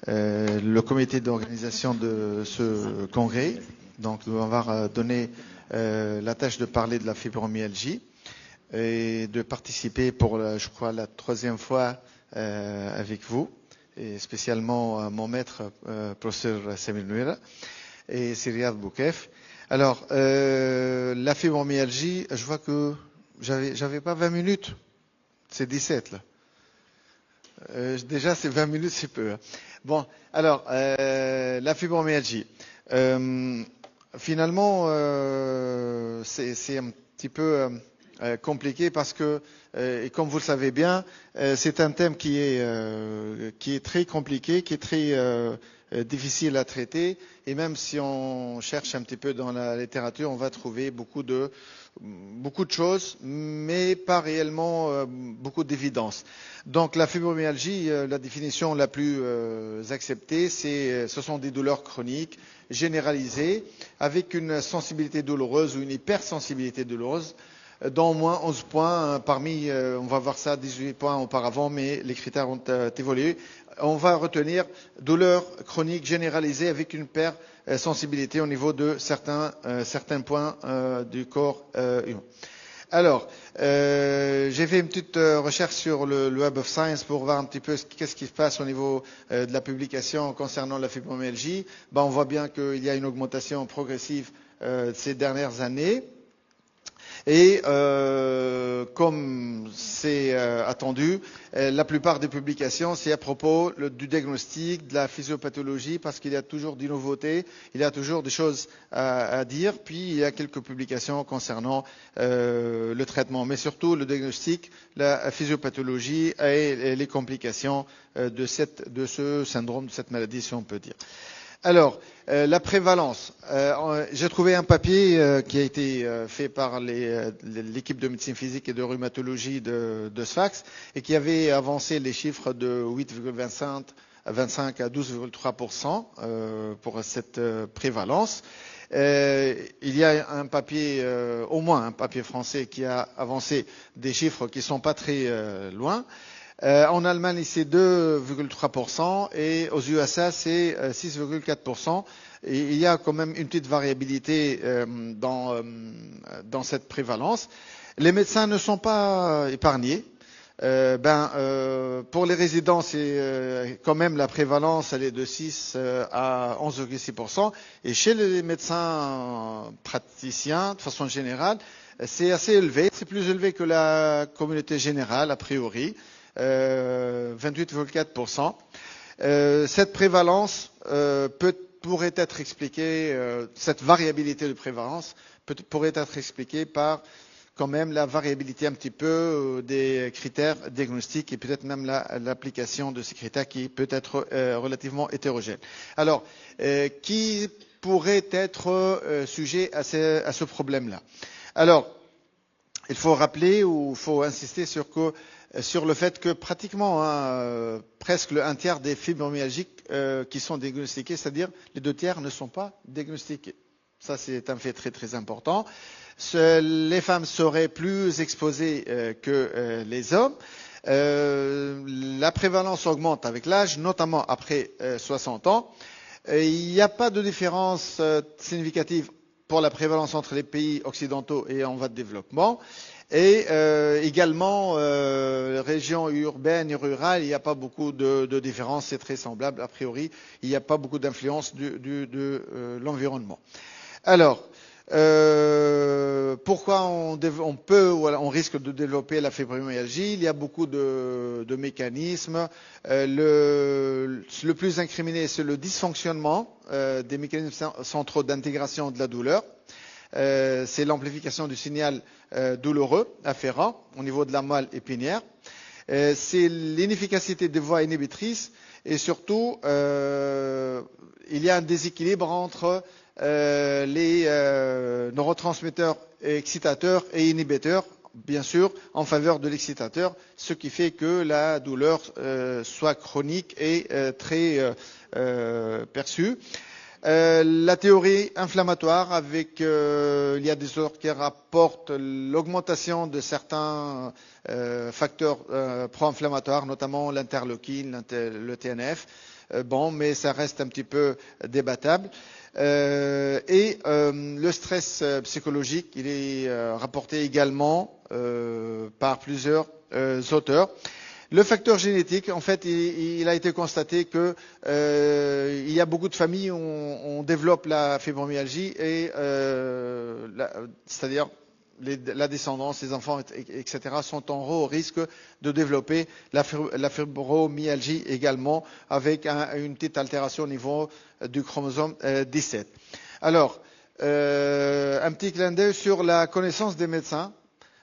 le comité d'organisation de ce congrès. Donc, nous avons donné la tâche de parler de la fibromyalgie et de participer pour, je crois, la troisième fois avec vous, et spécialement mon maître, professeur Samir Nouira et Riyad Boukef. Alors, la fibromyalgie, je vois que j'avais pas 20 minutes, c'est 17 là. Déjà, c'est 20 minutes, c'est peu. Hein. Bon, alors, la fibromyalgie. Finalement, c'est un petit peu compliqué parce que, et comme vous le savez bien, c'est un thème qui est très compliqué, qui est très difficile à traiter. Et même si on cherche un petit peu dans la littérature, on va trouver beaucoup de choses, mais pas réellement beaucoup d'évidence. Donc la fibromyalgie, la définition la plus acceptée, ce sont des douleurs chroniques généralisées avec une sensibilité douloureuse ou une hypersensibilité douloureuse d'au moins 11 points. Parmi, on va voir ça, 18 points auparavant, mais les critères ont évolué. On va retenir douleurs chroniques généralisées avec une hypersensibilité au niveau de certains points du corps humain. Alors, j'ai fait une petite recherche sur le Web of Science pour voir un petit peu qu'est-ce qui se passe au niveau de la publication concernant la fibromyalgie. On voit bien qu'il y a une augmentation progressive ces dernières années. Et comme c'est attendu, la plupart des publications, c'est à propos du diagnostic, de la physiopathologie, parce qu'il y a toujours des nouveautés, il y a toujours des choses à dire, puis il y a quelques publications concernant le traitement, mais surtout le diagnostic, la physiopathologie et les complications de ce syndrome, de cette maladie, si on peut dire. Alors, la prévalence. J'ai trouvé un papier qui a été fait par l'équipe de médecine physique et de rhumatologie de Sfax et qui avait avancé les chiffres de 8,25 à 12,3% pour cette prévalence. Il y a un papier, au moins un papier français qui a avancé des chiffres qui ne sont pas très loin. En Allemagne, c'est 2,3% et aux USA, c'est 6,4%. Et il y a quand même une petite variabilité dans cette prévalence. Les médecins ne sont pas épargnés. Pour les résidents, c'est quand même la prévalence, elle est de 6 à 11,6%. Et chez les médecins praticiens, de façon générale, c'est assez élevé. C'est plus élevé que la communauté générale, a priori. 28,4%. Cette prévalence pourrait être expliquée, cette variabilité de prévalence pourrait être expliquée par quand même la variabilité un petit peu des critères diagnostiques et peut-être même l'application de ces critères qui peut être relativement hétérogène. Alors, qui pourrait être sujet à ce problème-là? Alors, il faut rappeler ou il faut insister sur le fait que pratiquement presque un tiers des fibromyalgiques qui sont diagnostiqués, c'est-à-dire les 2 tiers ne sont pas diagnostiqués. Ça, c'est un fait très très important. Les femmes seraient plus exposées que les hommes. La prévalence augmente avec l'âge, notamment après 60 ans. Il n'y a pas de différence significative pour la prévalence entre les pays occidentaux et en voie de développement. Et également, régions urbaines et rurales, il n'y a pas beaucoup de différences, c'est très semblable. A priori, il n'y a pas beaucoup d'influence de l'environnement. Alors, pourquoi on risque de développer la fibromyalgie? Il y a beaucoup de mécanismes. Le plus incriminé, c'est le dysfonctionnement des mécanismes centraux d'intégration de la douleur. C'est l'amplification du signal douloureux afférent au niveau de la moelle épinière. C'est l'inefficacité des voies inhibitrices et surtout, il y a un déséquilibre entre les neurotransmetteurs excitateurs et inhibiteurs, bien sûr, en faveur de l'excitateur, ce qui fait que la douleur soit chronique et très perçue. La théorie inflammatoire avec il y a des auteurs qui rapportent l'augmentation de certains facteurs pro-inflammatoires, notamment l'interleukine, le TNF. bon, mais ça reste un petit peu débattable. Le stress psychologique, il est rapporté également par plusieurs auteurs. Le facteur génétique, en fait, il a été constaté que il y a beaucoup de familles où on développe la fibromyalgie c'est-à-dire la descendance, les enfants, etc., sont en haut risque de développer la fibromyalgie également, avec une petite altération au niveau du chromosome 17. Alors, un petit clin d'œil sur la connaissance des médecins.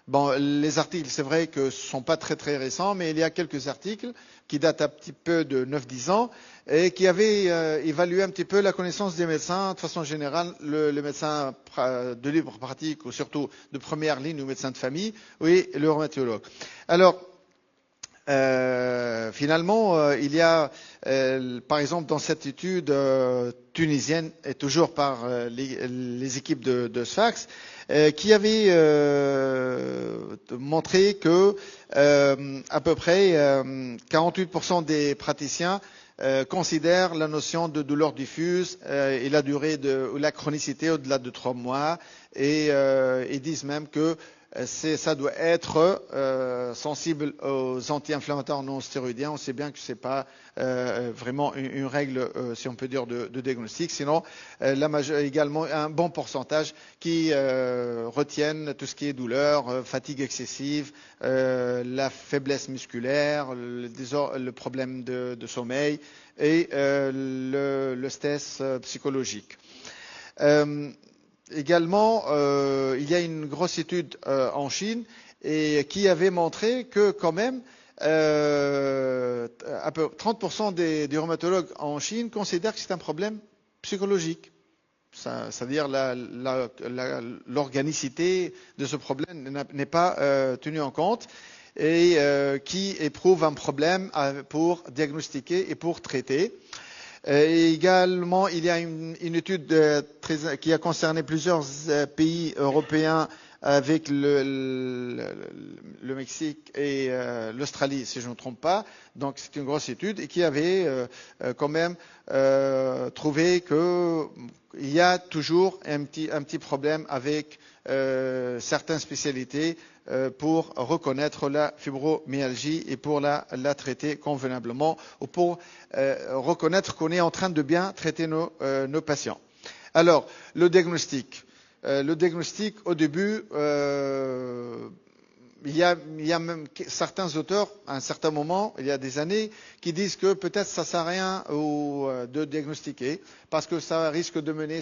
Bon, les articles, c'est vrai que ce ne sont pas très très récents, mais il y a quelques articles qui datent un petit peu de 9-10 ans et qui avaient évalué un petit peu la connaissance des médecins. De façon générale, le médecin de libre pratique, ou surtout de première ligne, ou médecin de famille, oui, le rhumatologue. Alors, finalement, il y a, par exemple, dans cette étude tunisienne, et toujours par les équipes de Sfax, qui avait montré que à peu près 48% des praticiens considèrent la notion de douleur diffuse et la durée ou la chronicité au-delà de 3 mois, et disent même que ça doit être sensible aux anti-inflammatoires non stéroïdiens. On sait bien que c'est pas vraiment une règle, si on peut dire, de diagnostic. Sinon, également un bon pourcentage qui retiennent tout ce qui est douleur, fatigue excessive, la faiblesse musculaire, le problème de sommeil et le stress psychologique. Également, il y a une grosse étude en Chine et qui avait montré que quand même à peu 30% des rhumatologues en Chine considèrent que c'est un problème psychologique. C'est-à-dire l'organicité de ce problème n'est pas tenue en compte et qui éprouve un problème pour diagnostiquer et pour traiter. Et également, il y a une étude qui a concerné plusieurs pays européens avec le Mexique et l'Australie, si je ne me trompe pas. Donc, c'est une grosse étude et qui avait quand même trouvé qu'il y a toujours un petit problème avec certaines spécialités pour reconnaître la fibromyalgie et pour la traiter convenablement, ou pour reconnaître qu'on est en train de bien traiter nos patients. Alors, le diagnostic. Le diagnostic, au début, il y a même certains auteurs, à un certain moment, il y a des années, qui disent que peut-être ça ne sert à rien de diagnostiquer, parce que ça risque de mener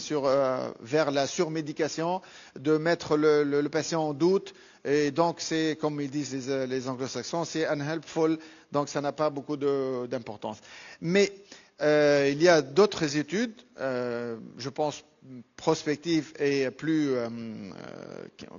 vers la surmédication, de mettre le patient en doute, et donc c'est, comme ils disent les anglo-saxons, c'est unhelpful, donc ça n'a pas beaucoup d'importance. Mais il y a d'autres études, je pense prospectives et plus,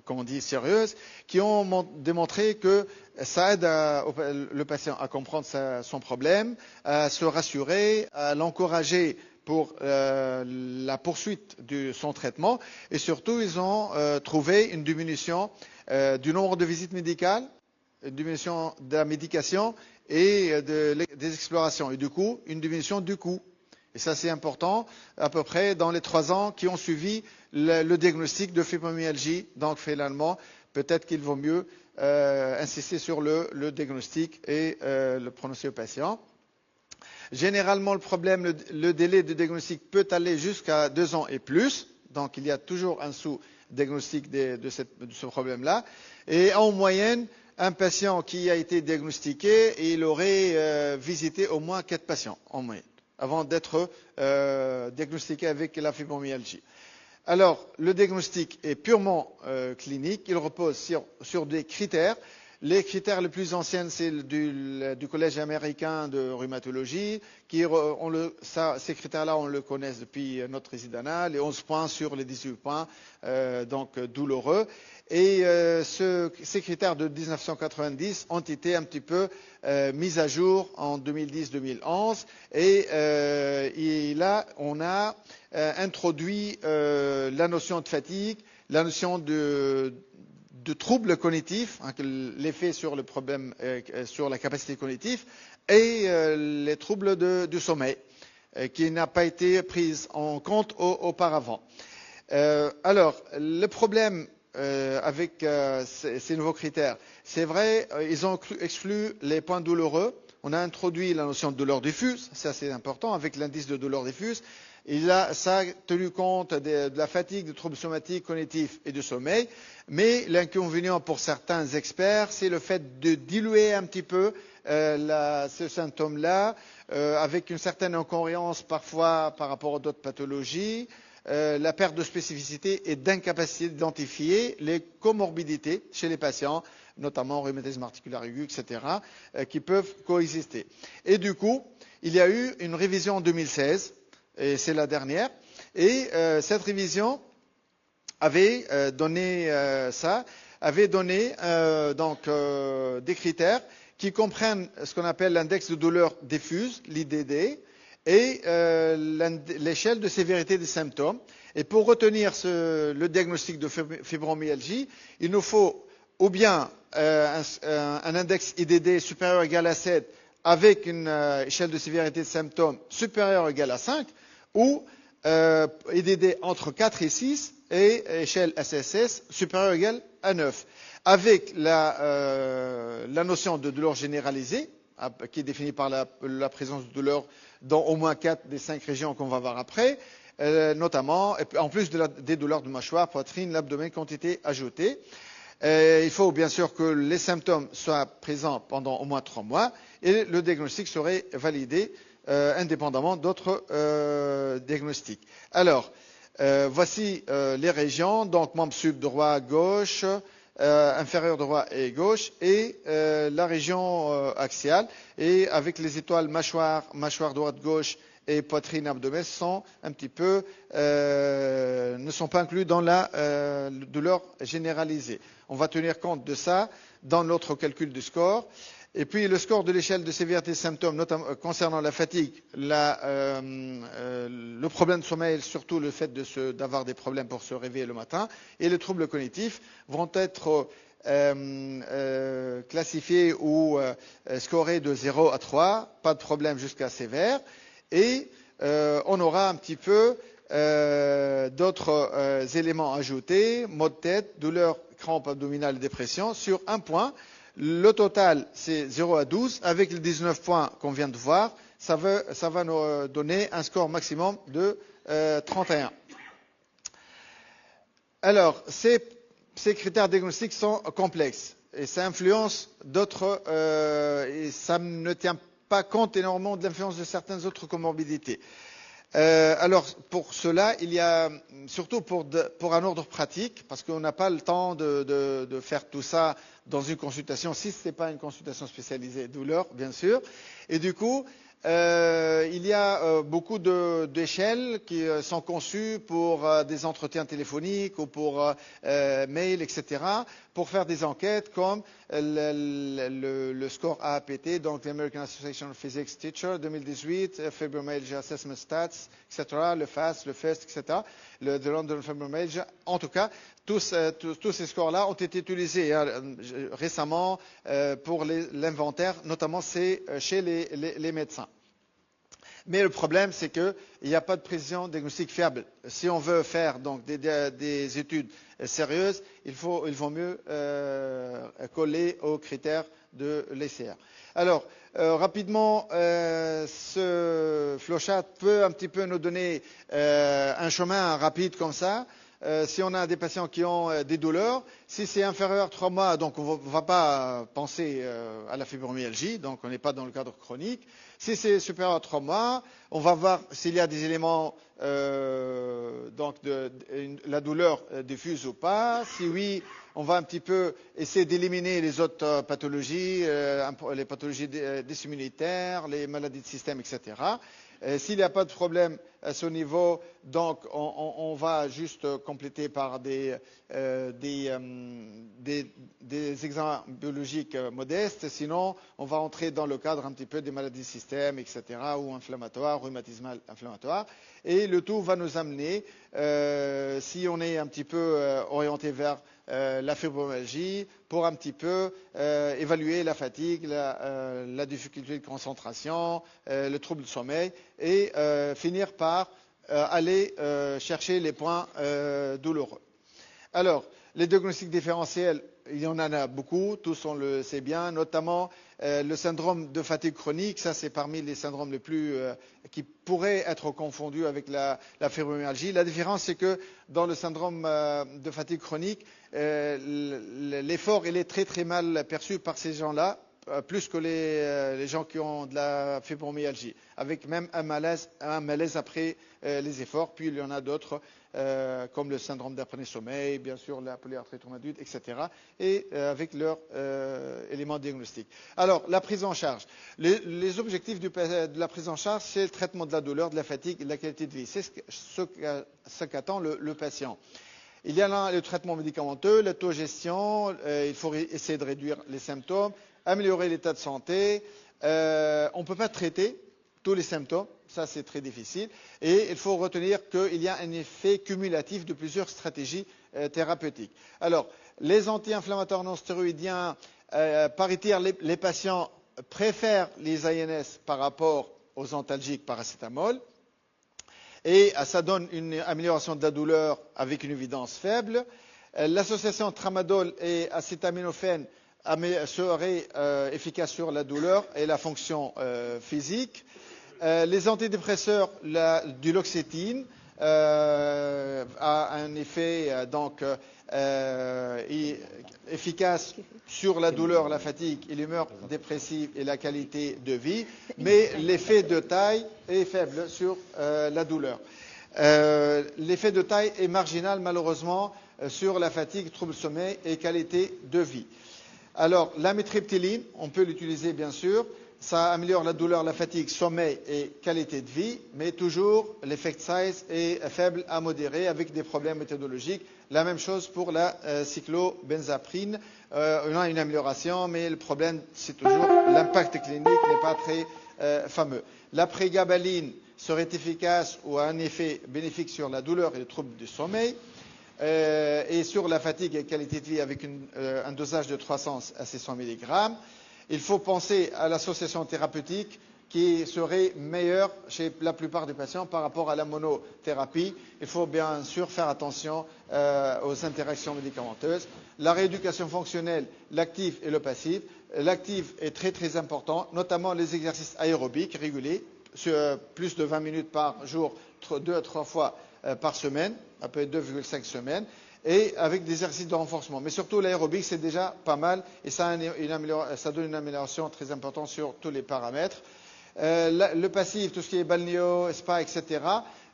comment on dit, sérieuses, qui ont démontré que ça aide le patient à comprendre son problème, à se rassurer, à l'encourager pour la poursuite de son traitement, et surtout ils ont trouvé une diminution du nombre de visites médicales, une diminution de la médication et des explorations, et du coup une diminution du coût. Et ça, c'est important, à peu près dans les 3 ans qui ont suivi le diagnostic de fibromyalgie. Donc, finalement, peut-être qu'il vaut mieux insister sur le diagnostic et le prononcer au patient. Généralement, le problème, le délai de diagnostic peut aller jusqu'à 2 ans et plus. Donc, il y a toujours un sous-diagnostic de ce problème-là. Et en moyenne, un patient qui a été diagnostiqué, il aurait visité au moins 4 patients en moyenne, avant d'être diagnostiqué avec la fibromyalgie. Alors, le diagnostic est purement clinique, il repose sur des critères. Les critères les plus anciens, c'est du Collège américain de rhumatologie. Ces critères-là, on le connaît depuis notre résidana, les 11 points sur les 18 points, donc douloureux. Et ces critères de 1990 ont été un petit peu mis à jour en 2010-2011. Et là, on a introduit la notion de fatigue, la notion de troubles cognitifs, l'effet sur le problème, sur la capacité cognitive, et les troubles du sommeil. qui n'a pas été prise en compte auparavant. Alors, le problème avec ces nouveaux critères, c'est vrai, ils ont exclu les points douloureux. On a introduit la notion de douleur diffuse, ça c'est important, avec l'indice de douleur diffuse. Ça a tenu compte de la fatigue, des troubles somatiques, cognitifs et du sommeil. Mais l'inconvénient pour certains experts, c'est le fait de diluer un petit peu ce symptôme-là, avec une certaine incohérence parfois par rapport à d'autres pathologies, la perte de spécificité et d'incapacité d'identifier les comorbidités chez les patients, notamment rhumatisme articulaire aigu, etc., qui peuvent coexister. Et du coup, il y a eu une révision en 2016, et c'est la dernière, et cette révision avait donné des critères qui comprennent ce qu'on appelle l'index de douleur diffuse, l'IDD, et l'échelle de sévérité des symptômes. Et pour retenir le diagnostic de fibromyalgie, il nous faut ou bien un index IDD supérieur ou égal à 7 avec une échelle de sévérité des symptômes supérieure ou égale à 5, ou IDD entre 4 et 6 et échelle SSS supérieure ou égale à 9. Avec la notion de douleur généralisée, qui est définie par la présence de douleur dans au moins 4 des 5 régions qu'on va voir après, notamment, en plus des douleurs de mâchoire, poitrine, l'abdomen qui ont été ajoutées. Il faut bien sûr que les symptômes soient présents pendant au moins 3 mois et le diagnostic serait validé indépendamment d'autres diagnostics. Alors, voici les régions, donc membre sub droit, gauche, inférieur droit et gauche, et la région axiale, et avec les étoiles mâchoire droite, gauche et poitrine, abdomen sont un petit peu ne sont pas inclus dans la douleur généralisée. On va tenir compte de ça dans notre calcul du score. Et puis le score de l'échelle de sévérité des symptômes, notamment concernant la fatigue, le problème de sommeil, surtout le fait d'avoir des problèmes pour se réveiller le matin, et les troubles cognitifs vont être classifiés ou scorés de 0 à 3, pas de problème jusqu'à sévère, et on aura un petit peu d'autres éléments ajoutés, maux de tête, douleur, crampes abdominales et dépression, sur un point. Le total, c'est 0 à 12. Avec les 19 points qu'on vient de voir, ça va nous donner un score maximum de 31. Alors, ces critères diagnostiques sont complexes et ça influence d'autres, et ça ne tient pas compte énormément de l'influence de certaines autres comorbidités. Alors, pour cela, il y a, surtout pour un ordre pratique, parce qu'on n'a pas le temps de faire tout ça dans une consultation, si ce n'est pas une consultation spécialisée douleur, bien sûr. Et du coup, il y a beaucoup d'échelles qui sont conçues pour des entretiens téléphoniques ou pour mail, etc., pour faire des enquêtes comme le score AAPT, donc l'American Association of Physics Teacher 2018, Fibromyalgia Assessment Stats, etc., le FAST, le FEST, etc., le The London Fibromyalgia. En tout cas, tous ces scores-là ont été utilisés récemment pour l'inventaire, notamment chez les médecins. Mais le problème, c'est qu'il n'y a pas de précision diagnostique fiable. Si on veut faire donc des études sérieuses, il vaut mieux coller aux critères de l'ECR. Alors, rapidement, ce flowchart peut un petit peu nous donner un chemin rapide comme ça. Si on a des patients qui ont des douleurs, si c'est inférieur à 3 mois, donc on ne va pas penser à la fibromyalgie, donc on n'est pas dans le cadre chronique. Si c'est supérieur à 3 mois, on va voir s'il y a des éléments donc la douleur diffuse ou pas. Si oui, on va un petit peu essayer d'éliminer les autres pathologies, les pathologies dysimmunitaires, les maladies de système, etc. S'il n'y a pas de problème à ce niveau, donc on va juste compléter par des examens biologiques modestes. Sinon, on va entrer dans le cadre un petit peu des maladies de système, etc., ou inflammatoires, rhumatismales inflammatoires. Et le tout va nous amener, si on est un petit peu orienté vers la fibromyalgie, pour un petit peu évaluer la fatigue, la difficulté de concentration, le trouble du sommeil, et finir par aller chercher les points douloureux. Alors, les diagnostics différentiels, il y en a beaucoup, tous on le sait bien, notamment le syndrome de fatigue chronique, ça c'est parmi les syndromes les plus qui pourraient être confondus avec la fibromyalgie. La différence c'est que dans le syndrome de fatigue chronique, l'effort il est très très mal perçu par ces gens-là, plus que les gens qui ont de la fibromyalgie, avec même un malaise après les efforts. Puis il y en a d'autres, comme le syndrome d'apnée-sommeil, bien sûr la polyarthrite rhumatoïde, etc., et avec leurs éléments diagnostiques. Alors, la prise en charge. Les objectifs de la prise en charge, c'est le traitement de la douleur, de la fatigue et de la qualité de vie. C'est ce qu'attend le patient. Il y a là le traitement médicamenteux, l'autogestion, il faut essayer de réduire les symptômes, améliorer l'état de santé. On ne peut pas traiter tous les symptômes, ça c'est très difficile. Et il faut retenir qu'il y a un effet cumulatif de plusieurs stratégies thérapeutiques. Alors, les anti-inflammatoires non stéroïdiens, paraît-il, les patients préfèrent les ANS par rapport aux antalgiques paracétamol. Et ça donne une amélioration de la douleur avec une évidence faible. L'association tramadol et acétaminophène serait efficace sur la douleur et la fonction physique. Les antidépresseurs, du l'oxétine, a un effet efficace sur la douleur, la fatigue et l'humeur dépressive et la qualité de vie, mais l'effet de taille est faible sur la douleur. L'effet de taille est marginal malheureusement sur la fatigue, trouble du sommeil et qualité de vie. Alors, l'amitriptyline, on peut l'utiliser bien sûr, ça améliore la douleur, la fatigue, sommeil et qualité de vie, mais toujours l'effect size est faible à modéré avec des problèmes méthodologiques. La même chose pour la cyclobenzaprine. On a une amélioration, mais le problème, c'est toujours l'impact clinique n'est pas très fameux. La prégabaline serait efficace ou a un effet bénéfique sur la douleur et le trouble du sommeil. Et sur la fatigue et qualité de vie avec un dosage de 300 à 600 mg. Il faut penser à l'association thérapeutique qui serait meilleure chez la plupart des patients par rapport à la monothérapie. Il faut bien sûr faire attention aux interactions médicamenteuses. La rééducation fonctionnelle, l'actif et le passif. L'actif est très très important, notamment les exercices aérobiques réguliers, sur plus de 20 minutes par jour, 2 à 3 fois par semaine, à peu près 2,5 semaines, et avec des exercices de renforcement. Mais surtout l'aérobic, c'est déjà pas mal, et ça donne une amélioration très importante sur tous les paramètres. Le passif, tout ce qui est balnéo, spa, etc.,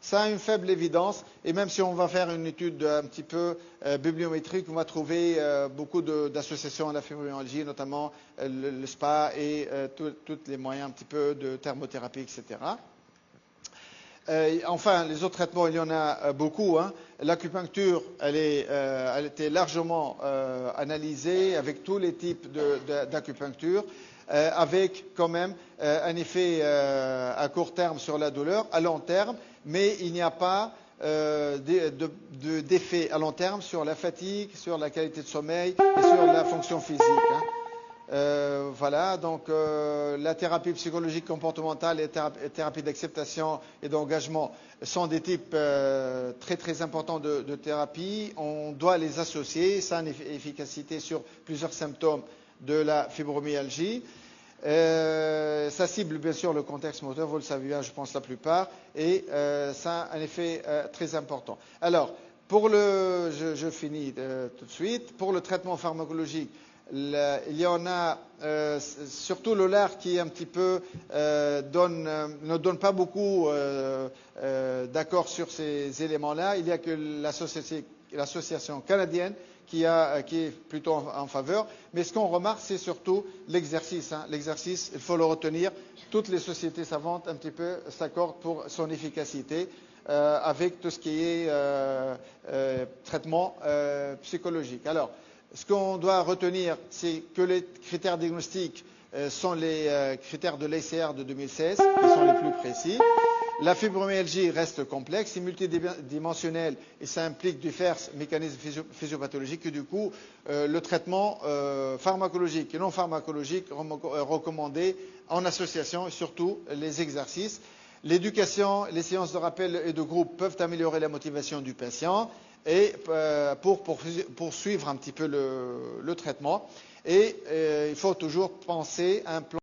ça a une faible évidence, et même si on va faire une étude un petit peu bibliométrique, on va trouver beaucoup d'associations à la fibromyalgie, notamment le spa et tous les moyens un petit peu de thermothérapie, etc. Enfin, les autres traitements, il y en a beaucoup. L'acupuncture, elle était largement analysée avec tous les types d'acupuncture, avec quand même un effet à court terme sur la douleur, à long terme, mais il n'y a pas d'effet à long terme sur la fatigue, sur la qualité de sommeil et sur la fonction physique. Voilà, donc la thérapie psychologique comportementale et thérapie d'acceptation et d'engagement sont des types très très importants de thérapie. On doit les associer, ça a une efficacité sur plusieurs symptômes de la fibromyalgie. Ça cible bien sûr le contexte moteur, vous le savez bien, je pense la plupart, et ça a un effet très important. Alors, je finis tout de suite. Pour le traitement pharmacologique, il y en a surtout le LAR qui un petit peu ne donne pas beaucoup d'accord sur ces éléments-là. Il y a que l'association canadienne qui est plutôt en faveur. Mais ce qu'on remarque, c'est surtout l'exercice. L'exercice, il faut le retenir. Toutes les sociétés savantes un petit peu s'accordent pour son efficacité avec tout ce qui est traitement psychologique. Alors, ce qu'on doit retenir, c'est que les critères diagnostiques sont les critères de l'ACR de 2016, qui sont les plus précis. La fibromyalgie reste complexe et multidimensionnelle et ça implique divers mécanismes physiopathologiques et du coup, le traitement pharmacologique et non pharmacologique recommandé en association et surtout les exercices. L'éducation, les séances de rappel et de groupe peuvent améliorer la motivation du patient et pour poursuivre un petit peu le traitement. Et il faut toujours penser à un plan